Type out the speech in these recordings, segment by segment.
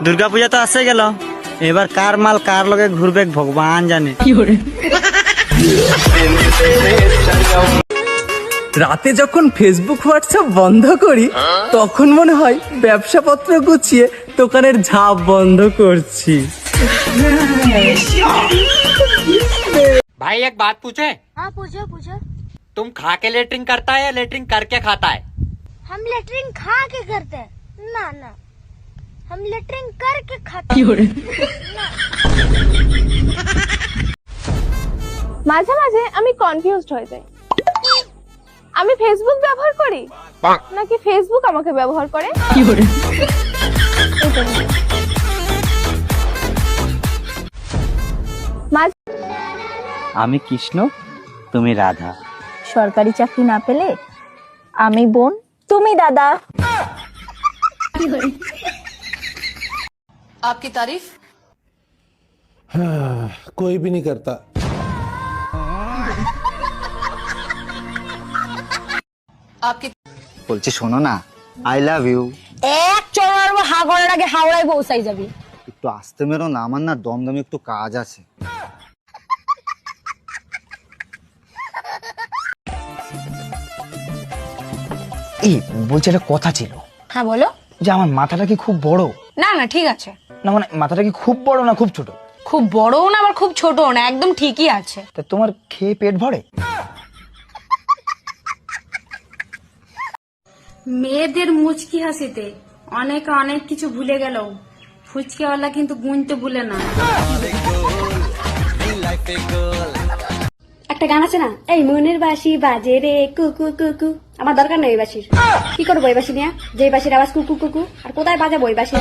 দুর্গা পূজা তো আসে গেল, এবার কার মাল কার লগে ঘুরবে ভগবান জানে। রাতে যখন ফেসবুক হোয়াটসঅ্যাপ বন্ধ করি তখন মনে হয় ব্যবসাপত্র গুছিয়ে দোকানের ঝাঁপ বন্ধ করছি। भाई एक बात पूछे? हाँ पूछो पूछो। तुम खा के लेटरिंग करता है या लेटरिंग करके खाता है? हम लेटरिन खा के करते हैं ना ना, हम लेटरिन करके खाते हैं। মাঝে মাঝে আমি কনফিউজড হয়ে যাই, আমি ফেসবুক ব্যবহার করি নাকি ফেসবুক আমাকে ব্যবহার করে। আমি কৃষ্ণ, তুমি রাধা। সরকারি চাকরি না পেলে আমি বোন, তুমি দাদা। आपकी तारीफ कोई भी नहीं करता। आपकी বলছি শোনো না, আই লাভ ইউ। এক চড়ার হা করার আগে হাওড়ায় পৌঁছাই যাবি। একটু আসতে মেরো না, আমার না দমদমে একটু কাজ আছে। এই বলছি একটা কথা ছিল, হ্যাঁ বলো। যে আমার মাথাটা কি খুব বড়? না না ঠিক আছে। না মানে মাথাটা কি খুব বড় না খুব ছোট? খুব বড়ও না আবার খুব ছোটও না, একদম ঠিকই আছে। তা তোমার খেয়ে পেট ভরে? মেয়েদের মুচকি হাসিতে অনেকে অনেক কিছু ভুলে গেল, ফুচকাওয়ালা কিন্তু গুনতে ভুলে না। একটা গান আছে না, এই মনের বাঁশি বাজে রে কুকু কুকু। আমার দরকার নেই এই বাঁশির, কি করবো এই বাঁশি নিয়ে? যে বাঁশির আওয়াজ কুকু কুকু, আর কোথায় বাজাবো এই বাঁশি?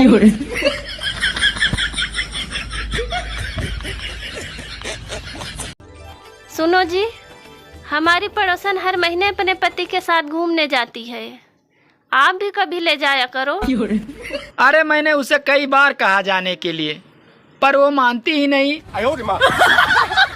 सुनो जी, हमारी पड़ोसन हर महीने अपने पति के साथ घूमने जाती है, आप भी कभी ले जाया करो। अरे मैंने उसे कई बार कहा जाने के लिए, पर वो मानती ही नहीं।